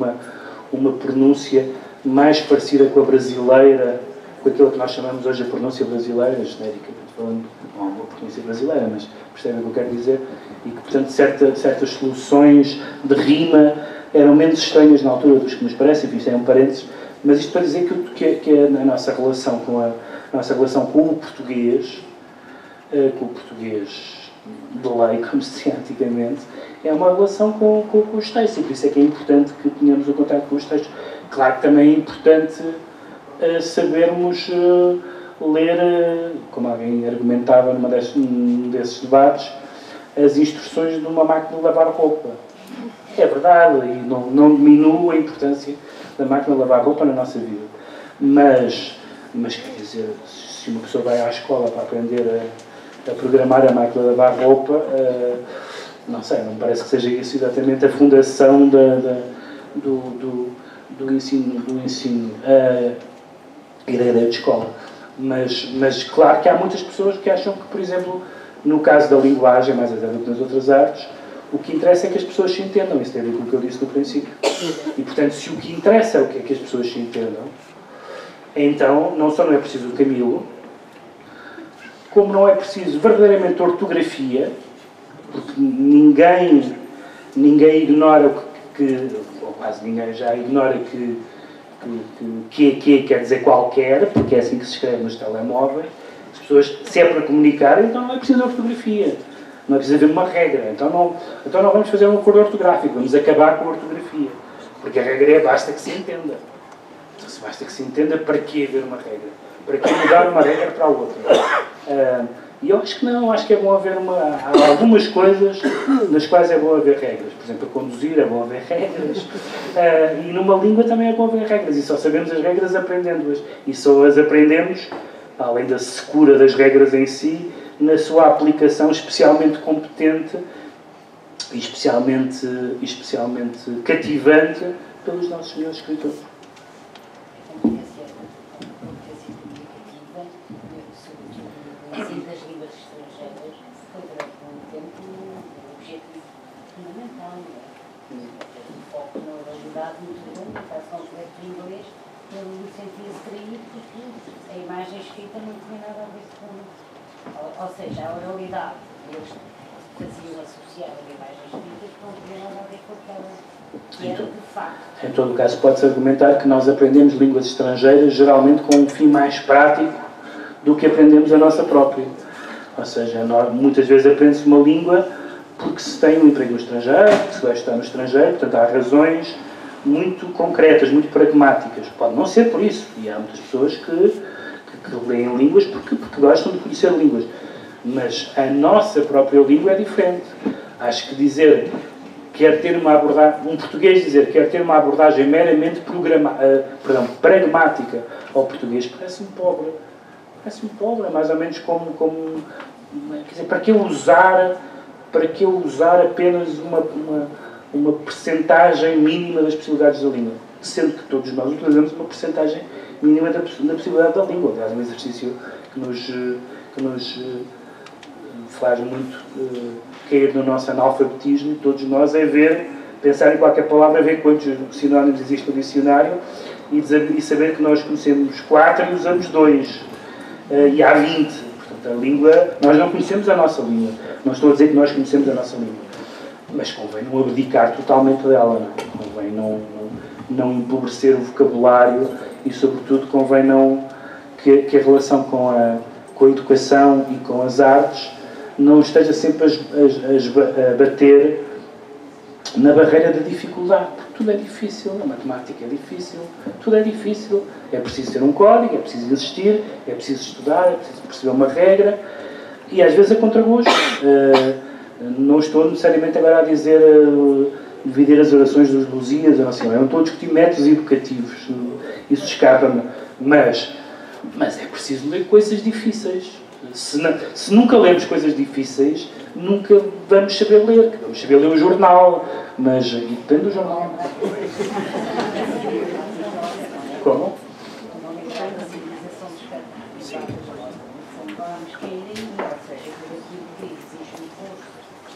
uma pronúncia mais parecida com a brasileira, com aquilo que nós chamamos hoje a pronúncia brasileira, genericamente falando, não há uma pronúncia brasileira, mas percebem o que eu quero dizer, e que, portanto, certas soluções de rima eram menos estranhas na altura dos que nos parecem, isto é um parênteses, mas isto para dizer que a nossa relação com o português de lei, como se dizia antigamente, é uma relação com os textos, e por isso é que é importante que tenhamos o contato com os textos. Claro que também é importante sabermos ler, como alguém argumentava num desses debates, as instruções de uma máquina de lavar roupa. É verdade, e não diminui a importância da máquina de lavar roupa na nossa vida. Mas quer dizer, se uma pessoa vai à escola para aprender a programar a máquina de lavar roupa, não sei, não me parece que seja isso exatamente a fundação do ensino, a ideia de escola. Mas claro que há muitas pessoas que acham que, por exemplo, no caso da linguagem, mais até do que nas outras artes, o que interessa é que as pessoas se entendam. Isso tem a ver com o que eu disse no princípio. E, portanto, se o que interessa é o que é que as pessoas se entendam, então não só não é preciso o Camilo, como não é preciso verdadeiramente ortografia, porque ninguém ignora ou quase ninguém já ignora que quer dizer qualquer, porque é assim que se escreve nos telemóveis. As pessoas, se é para comunicar, então não é preciso ortografia. Não é preciso haver uma regra. Então não vamos fazer um acordo ortográfico, vamos acabar com a ortografia. Porque a regra é basta que se entenda. Se basta que se entenda, para que haver uma regra? Para que mudar uma regra para a outra? E eu acho que não, acho que é bom haver há algumas coisas nas quais é bom haver regras. Por exemplo, a conduzir é bom haver regras. E numa língua também é bom haver regras. E só sabemos as regras aprendendo-as. E só as aprendemos, além da secura das regras em si, na sua aplicação especialmente competente e especialmente cativante pelos nossos melhores escritores. Das línguas estrangeiras foi durante muito tempo um objetivo fundamental. Um foco na oralidade muito grande, no caso concreto do inglês, ele sentia-se traído porque a imagem escrita não tinha nada a ver com. Ou seja, a oralidade, eles faziam associar a imagem escrita que não tinha nada a ver com aquela que era de facto. Em todo o caso, pode-se argumentar que nós aprendemos línguas estrangeiras geralmente com um fim mais prático do que aprendemos a nossa própria. Ou seja, muitas vezes aprende-se uma língua porque se tem um emprego no estrangeiro, porque se vai estar no estrangeiro, portanto há razões muito concretas, muito pragmáticas. Pode não ser por isso, e há muitas pessoas que leem línguas porque gostam de conhecer línguas. Mas a nossa própria língua é diferente. Acho que dizer quer ter uma abordagem, um português dizer quer ter uma abordagem meramente pragmática ao português parece-me pobre. Parece-me pobre, é mais ou menos como quer dizer, para que eu usar apenas uma percentagem mínima das possibilidades da língua, sendo que todos nós utilizamos uma percentagem mínima da possibilidade da língua. Aliás, um exercício que nos faz muito cair no nosso analfabetismo, todos nós, é pensar em qualquer palavra, ver quantos sinónimos existem no dicionário e saber que nós conhecemos 4 e usamos 2. E há 20. Portanto, a língua, nós não conhecemos a nossa língua. Não estou a dizer que nós conhecemos a nossa língua. Mas convém não abdicar totalmente dela. Não? Convém não empobrecer o vocabulário e, sobretudo, convém que a relação com a educação e com as artes não esteja sempre a bater na barreira da dificuldade. Porque tudo é difícil. A matemática é difícil. Tudo é difícil. É preciso ter um código, é preciso insistir, é preciso estudar, é preciso perceber uma regra. E às vezes a contragosto. Não estou necessariamente agora a dizer dividir as orações dos Lusíadas, ou assim, eu não estou a discutir métodos educativos, isso escapa-me. Mas é preciso ler coisas difíceis. Se nunca lemos coisas difíceis, nunca vamos saber ler. Vamos saber ler o jornal, mas depende do jornal. Como? Sim. vamos cair aí, ou seja, cada tipo existe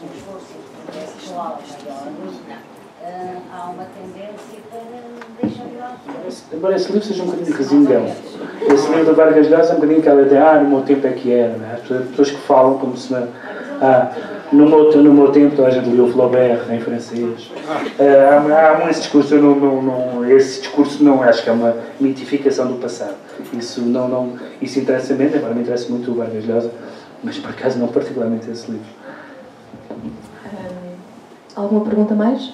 um esforço intelectual maior, há uma tendência para deixar de lado. Embora esse livro seja um bocadinho resingão. Esse livro do Vargas Llosa é um bocadinho aquela ideia, no meu tempo é que era, não é? As pessoas que falam como se no meu tempo toda a gente lia o Flaubert em francês. Há esse discurso, esse discurso não, acho que é uma mitificação do passado. Isso interessa-me, embora me interessa muito o Vargas Llosa, mas por acaso não particularmente esse livro. Alguma pergunta mais?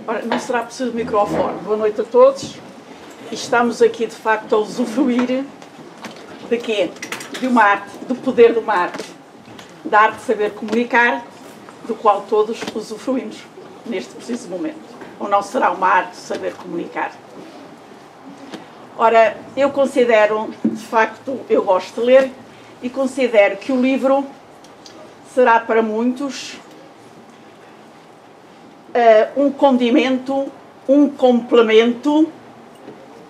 Ora, não será preciso microfone. Boa noite a todos. Estamos aqui, de facto, a usufruir de quê? De uma arte, do poder de uma arte. Da arte de saber comunicar, do qual todos usufruímos neste preciso momento. Ou não será uma arte de saber comunicar? Ora, eu considero, de facto, eu gosto de ler, e considero que o livro será para muitos um condimento, um complemento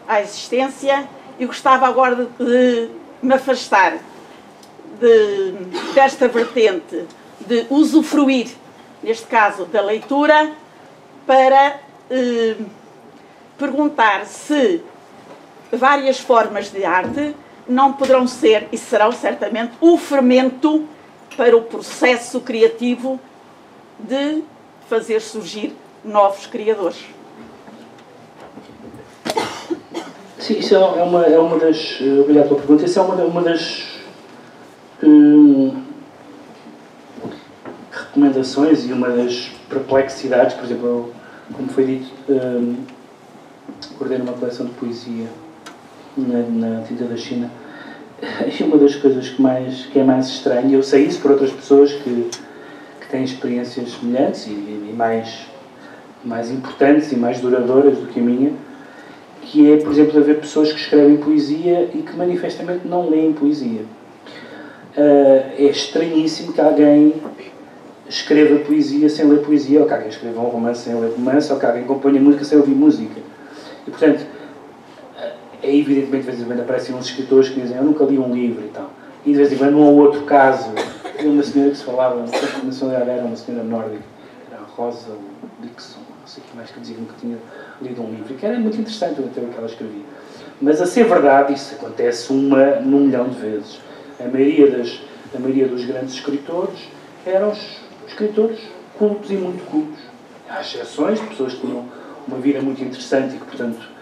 à existência, e gostava agora de me afastar desta vertente de usufruir, neste caso da leitura, para perguntar se várias formas de arte não poderão ser, e serão certamente, o fermento para o processo criativo de fazer surgir novos criadores. Sim, isso é uma das... Obrigado pela pergunta. Isso é uma das recomendações e uma das perplexidades. Por exemplo, como foi dito, coordeno uma coleção de poesia na Tinta da China. E uma das coisas que é mais estranha, eu sei isso por outras pessoas que têm experiências semelhantes e mais importantes e mais duradouras do que a minha, que é, por exemplo, haver pessoas que escrevem poesia e que manifestamente não leem poesia. É estranhíssimo que alguém escreva poesia sem ler poesia, ou que alguém escreva um romance sem ler romance, ou que alguém componha música sem ouvir música. E, portanto, evidentemente, de vez em quando aparecem uns escritores que dizem eu nunca li um livro e tal. E de vez em quando, num outro caso, havia uma senhora que se falava, não sei que nacionalidade era, uma senhora nórdica, era a Rosa Dixon, não sei o que mais, que dizia que nunca tinha lido um livro, e que era muito interessante o que ela escrevia. Mas, a ser verdade, isso acontece num milhão de vezes. A maioria dos grandes escritores eram escritores cultos e muito cultos. Há exceções de pessoas que tinham uma vida muito interessante e que, portanto,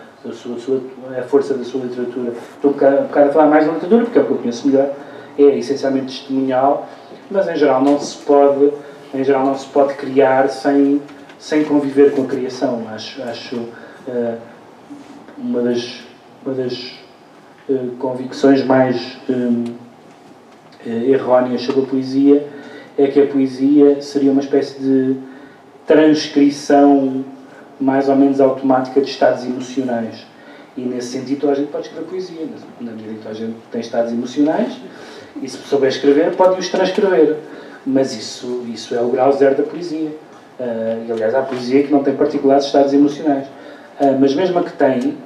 a força da sua literatura, estou um bocado a falar mais da literatura, porque é o que eu conheço melhor, é essencialmente testemunhal, mas em geral não se pode criar sem conviver com a criação. Acho uma das convicções mais erróneas sobre a poesia é que a poesia seria uma espécie de transcrição mais ou menos automática de estados emocionais. E nesse sentido toda a gente pode escrever poesia. Na medida em que toda a gente tem estados emocionais, e se souber escrever, pode-os transcrever. Mas isso é o grau zero da poesia. E, aliás, há poesia que não tem particulares estados emocionais. Mas mesmo a que tem,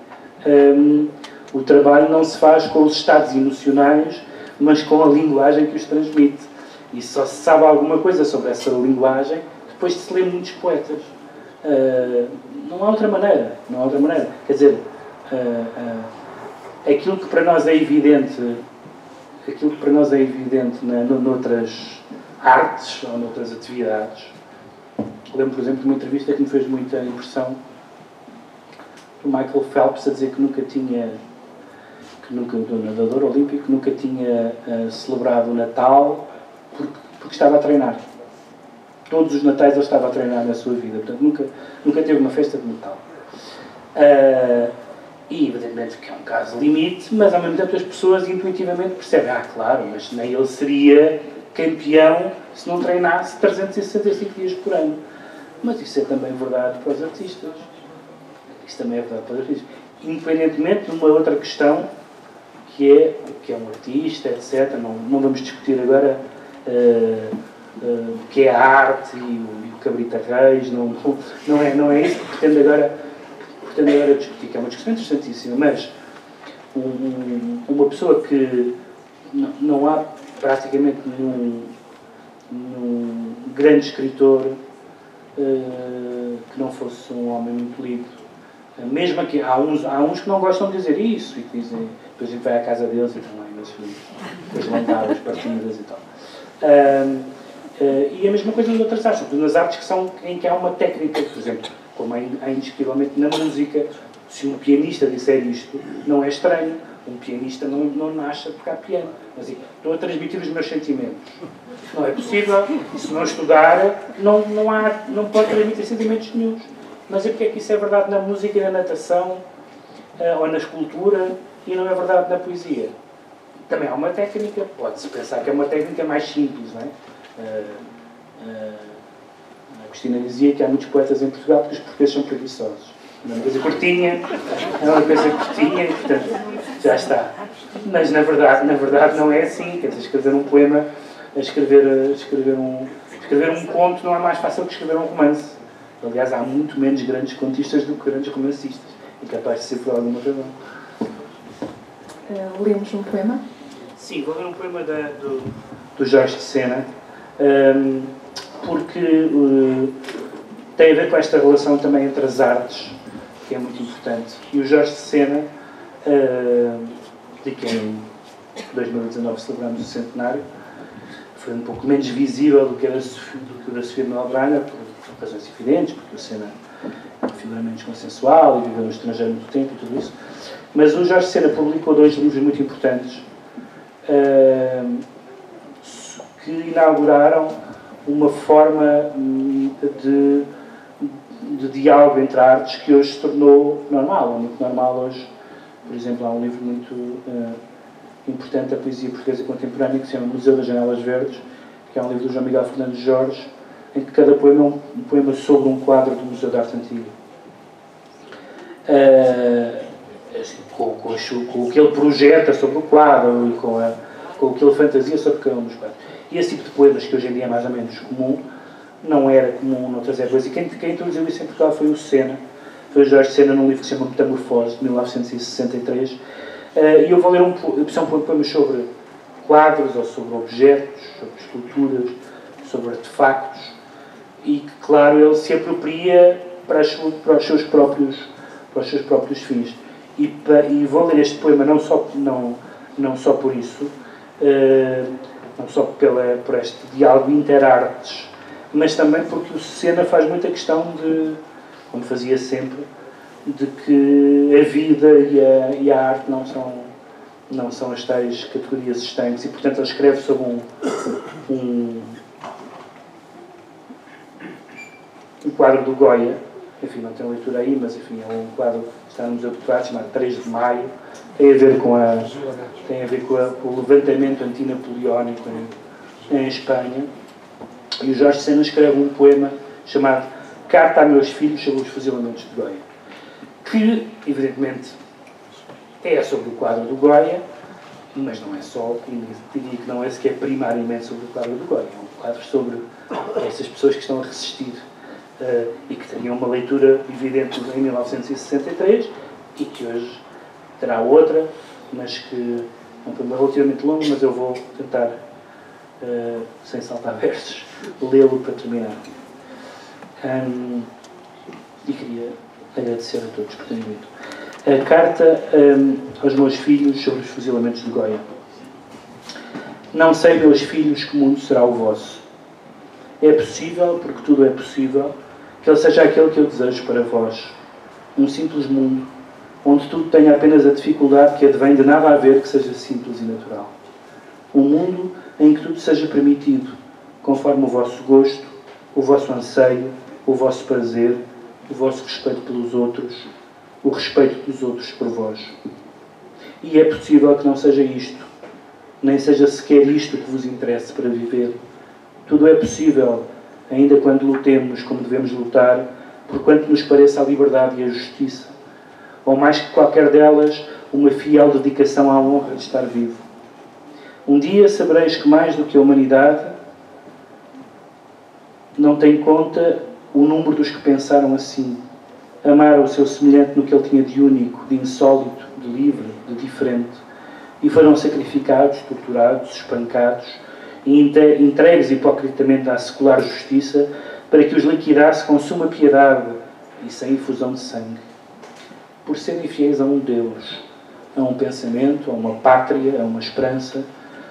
o trabalho não se faz com os estados emocionais, mas com a linguagem que os transmite. E só se sabe alguma coisa sobre essa linguagem depois de se ler muitos poetas. Não há outra maneira. Quer dizer, aquilo que para nós é evidente noutras artes ou noutras atividades. Lembro, por exemplo, de uma entrevista que me fez muita impressão do Michael Phelps a dizer que do nadador olímpico, nunca tinha celebrado o Natal porque estava a treinar. Todos os natais ele estava a treinar na sua vida, portanto nunca teve uma festa de Natal. E evidentemente que é um caso limite, mas ao mesmo tempo as pessoas intuitivamente percebem, claro, mas nem ele seria campeão se não treinasse 365 dias por ano. Mas isso é também verdade para os artistas. Independentemente de uma outra questão, que é um artista, etc. Não vamos discutir agora que é a arte e o Cabrita Reis, não é isso que pretendo agora discutir, que é uma discussão interessantíssima, mas uma pessoa que não há praticamente nenhum grande escritor que não fosse um homem muito lido. Mesmo aqui, há uns que não gostam de dizer isso e que dizem, depois a gente vai à casa deles e também as lantadas partidas e tal. E a mesma coisa nas outras artes, nas artes em que há uma técnica, por exemplo, como há indiscutivelmente na música, se um pianista disser isto, não é estranho. Um pianista não nasce a tocar piano. Mas estou a transmitir os meus sentimentos. Não é possível. E se não estudar, não pode transmitir sentimentos nenhuns. Mas é porque é que isso é verdade na música e na natação, ou na escultura, e não é verdade na poesia? Também há uma técnica, pode-se pensar que é uma técnica mais simples, não é? A Cristina dizia que há muitos poetas em Portugal porque os portugueses são preguiçosos. É uma coisa curtinha, e portanto já está. Mas na verdade não é assim. Quer dizer, escrever um poema, escrever um conto não é mais fácil que escrever um romance. Aliás, há muito menos grandes contistas do que grandes romancistas. E capaz de ser por alguma razão. Lemos um poema? Sim, vou ler um poema do Jorge de Sena, porque tem a ver com esta relação também entre as artes, que é muito importante. E o Jorge de Sena, de que em 2019 celebramos o centenário, foi um pouco menos visível do que o da Sofia Manuel Braga, por razões evidentes, porque o Sena é uma figura menos consensual e viveu no estrangeiro muito tempo e tudo isso. Mas o Jorge de Sena publicou 2 livros muito importantes que inauguraram uma forma de diálogo entre artes que hoje se tornou normal, muito normal hoje. Por exemplo, há um livro muito importante da poesia portuguesa contemporânea que se chama Museu das Janelas Verdes, que é um livro do João Miguel Fernandes Jorge, em que cada poema é um poema sobre um quadro do Museu da Arte Antiga. Assim, com o que ele projeta sobre o quadro e com o que ele fantasia sobre cada um dos quadros. E esse tipo de poemas, que hoje em dia é mais ou menos comum, não era comum noutras épocas. E quem introduziu isso em Portugal foi o Sena. Foi o Jorge Sena num livro que se chama Metamorfose, de 1963. E eu vou ler são poemas sobre quadros, ou sobre objetos, sobre esculturas, sobre artefactos, e que, claro, ele se apropria para os seus próprios fins. E vou ler este poema não só por isso, não só por este diálogo interartes, mas também porque o Sena faz muita questão de, como fazia sempre, de que a vida e a arte não são as tais categorias estanques, e portanto ele escreve sobre um quadro do Goya. Enfim, não tem leitura aí, mas enfim, é um quadro que está no Museu de Portugal, chamado 3 de Maio. Tem a ver com o levantamento antinapoleónico em Espanha. E o Jorge Sena escreve um poema chamado Carta a Meus Filhos sobre os Fuzilamentos de Goya, que, evidentemente, é sobre o quadro do Goya, mas não é só, e diria que não é sequer primariamente sobre o quadro do Goya. É um quadro sobre essas pessoas que estão a resistir e que teriam uma leitura evidente em 1963 e que hoje terá outra, mas que é um poema relativamente longo, mas eu vou tentar, sem saltar versos, lê-lo para terminar. E queria agradecer a todos por terem vindo. A carta aos meus filhos sobre os fuzilamentos de Goya. Não sei, meus filhos, que mundo será o vosso. É possível, porque tudo é possível, que ele seja aquele que eu desejo para vós. Um simples mundo, onde tudo tenha apenas a dificuldade que advém de nada haver que seja simples e natural. Um mundo em que tudo seja permitido, conforme o vosso gosto, o vosso anseio, o vosso prazer, o vosso respeito pelos outros, o respeito dos outros por vós. E é possível que não seja isto, nem seja sequer isto que vos interesse para viver. Tudo é possível, ainda quando lutemos como devemos lutar, porquanto nos pareça a liberdade e a justiça, ou mais que qualquer delas, uma fiel dedicação à honra de estar vivo. Um dia sabereis que mais do que a humanidade não tem conta o número dos que pensaram assim, amar o seu semelhante no que ele tinha de único, de insólito, de livre, de diferente, e foram sacrificados, torturados, espancados e entregues hipocritamente à secular justiça para que os liquidasse com suma piedade e sem infusão de sangue, por serem fiéis a um Deus, a um pensamento, a uma pátria, a uma esperança,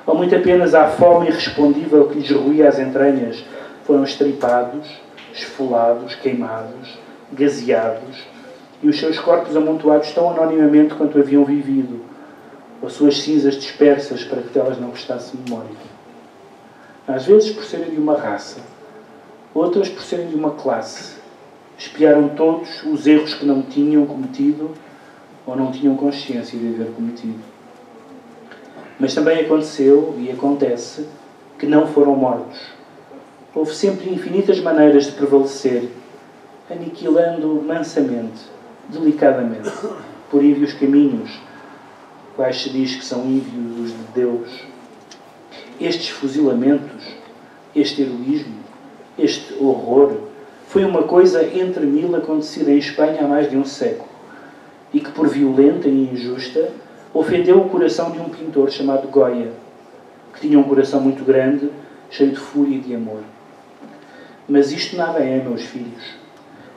ou muito apenas à fome irrespondível que lhes roía as entranhas, foram estripados, esfolados, queimados, gazeados, e os seus corpos amontoados tão anonimamente quanto haviam vivido, ou suas cinzas dispersas para que delas não prestasse memória. Às vezes por serem de uma raça, outras por serem de uma classe, expiaram todos os erros que não tinham cometido ou não tinham consciência de haver cometido. Mas também aconteceu e acontece que não foram mortos. Houve sempre infinitas maneiras de prevalecer, aniquilando mansamente, delicadamente, por ímpios caminhos, quais se diz que são ímpios os de Deus. Estes fuzilamentos, este heroísmo, este horror, foi uma coisa entre mil acontecida em Espanha há mais de um século e que, por violenta e injusta, ofendeu o coração de um pintor chamado Goya, que tinha um coração muito grande, cheio de fúria e de amor. Mas isto nada é, meus filhos.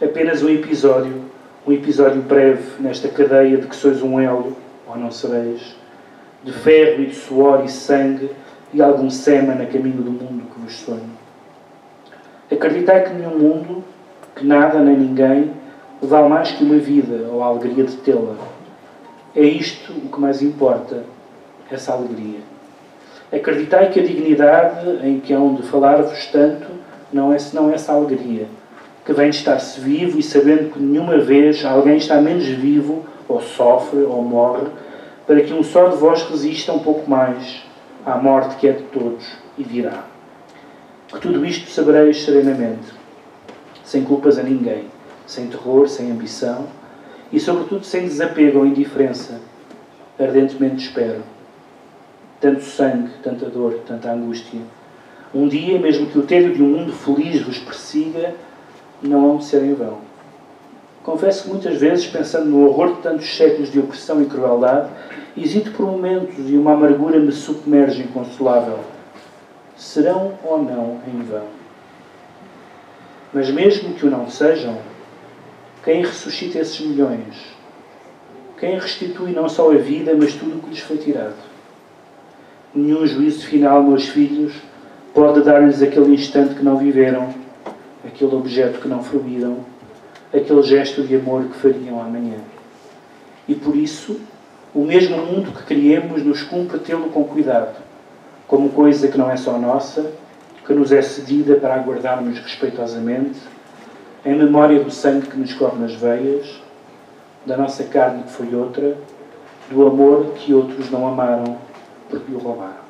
Apenas um episódio breve nesta cadeia de que sois um elo, ou não sereis, de ferro e de suor e sangue e algum sêmen a caminho do mundo que vos sonho. Acreditai que nenhum mundo, que nada nem ninguém, vale mais que uma vida ou a alegria de tê-la. É isto o que mais importa, essa alegria. Acreditai que a dignidade em que hão de falar-vos tanto não é senão essa alegria, que vem de estar-se vivo e sabendo que nenhuma vez alguém está menos vivo, ou sofre, ou morre, para que um só de vós resista um pouco mais à morte que é de todos e virá. Que tudo isto sabereis serenamente, sem culpas a ninguém, sem terror, sem ambição e, sobretudo, sem desapego ou indiferença. Ardentemente espero. Tanto sangue, tanta dor, tanta angústia. Um dia, mesmo que o tédio de um mundo feliz vos persiga, não hão de ser em vão. Confesso que muitas vezes, pensando no horror de tantos séculos de opressão e crueldade, hesito por momentos e uma amargura me submerge inconsolável. Serão ou não em vão? Mas mesmo que o não sejam, quem ressuscita esses milhões? Quem restitui não só a vida, mas tudo o que lhes foi tirado? Nenhum juízo final, meus filhos, pode dar-lhes aquele instante que não viveram, aquele objeto que não fruíram, aquele gesto de amor que fariam amanhã. E por isso, o mesmo mundo que criemos nos cumpre tê-lo com cuidado, como coisa que não é só nossa, que nos é cedida para aguardarmos respeitosamente, em memória do sangue que nos corre nas veias, da nossa carne que foi outra, do amor que outros não amaram porque lhe roubaram.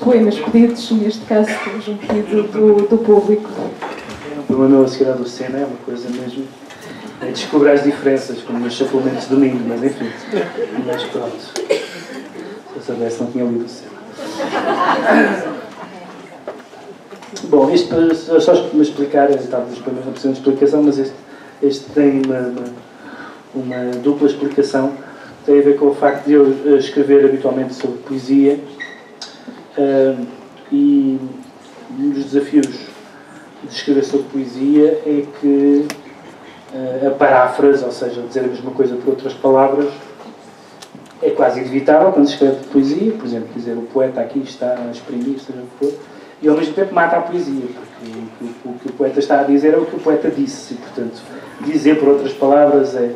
Poemas pedidos, neste caso temos um pedido do público. O problema da Segurança do Sena é uma coisa mesmo. Descobrir as diferenças, como nos suplementos de domingo, mas enfim. Mas pronto. Se eu soubesse, não tinha lido o Sena. Bom, isto só me explicar, talvez os poemas não precisam de explicação, mas este tem uma dupla explicação. Tem a ver com o facto de eu escrever habitualmente sobre poesia. E um dos desafios de escrever sobre poesia é que a paráfrase, ou seja, dizer a mesma coisa por outras palavras, é quase inevitável quando se escreve poesia. Por exemplo, dizer o poeta aqui está a exprimir, seja o que for, e ao mesmo tempo mata a poesia, porque o que o poeta está a dizer é o que o poeta disse, e portanto dizer por outras palavras é...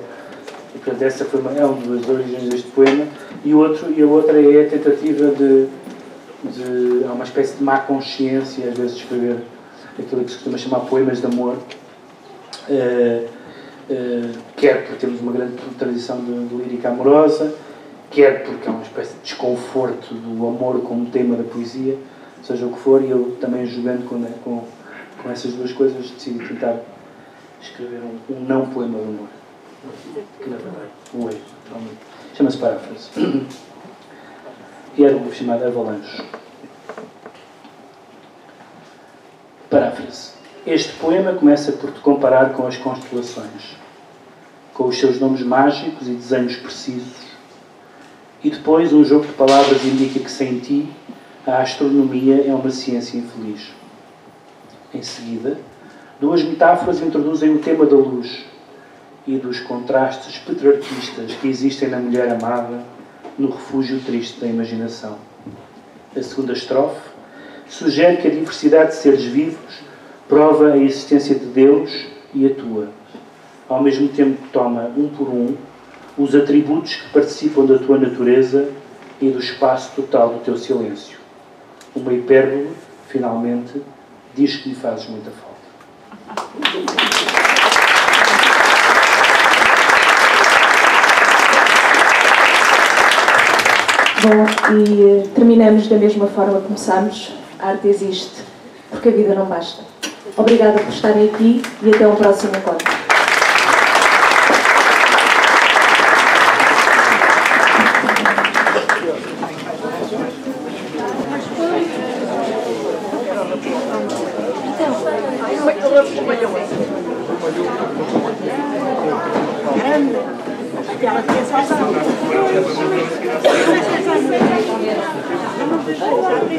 E, portanto, essa foi uma das origens deste poema, e a outra é a tentativa de há uma espécie de má consciência, às vezes, de escrever aquilo que se costuma chamar poemas de amor, quer porque temos uma grande tradição de lírica amorosa, quer porque há uma espécie de desconforto do amor como tema da poesia, seja o que for, e eu também jogando com essas duas coisas decidi tentar escrever um não poema de amor. Que na verdade o é. Chama-se Paráfrase. E era um livro chamado Avalanche. Paráfrase. Este poema começa por te comparar com as constelações, com os seus nomes mágicos e desenhos precisos, e depois um jogo de palavras indica que sem ti a astronomia é uma ciência infeliz. Em seguida, duas metáforas introduzem o tema da luz e dos contrastes petrarquistas que existem na mulher amada no refúgio triste da imaginação. A segunda estrofe sugere que a diversidade de seres vivos prova a existência de Deus e atua. Ao mesmo tempo que toma um por um os atributos que participam da tua natureza e do espaço total do teu silêncio. Uma hipérbole, finalmente, diz que me fazes muita falta. Bom, e terminamos da mesma forma que começamos. A arte existe, porque a vida não basta. Obrigada por estarem aqui e até ao próximo encontro.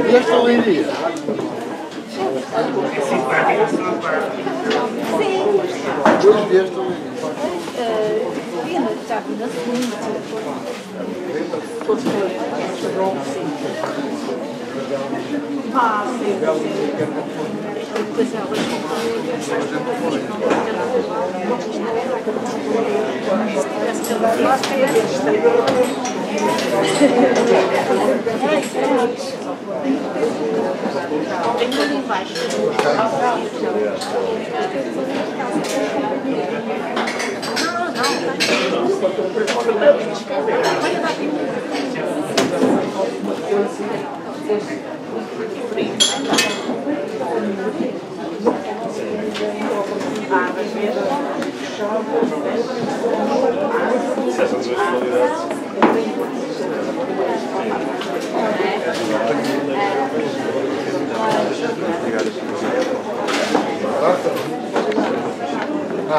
E esta lindia? Dois dias estão lindia. Já vi na segunda. Ah, sim. Depois elas Sessão de responsabilidade.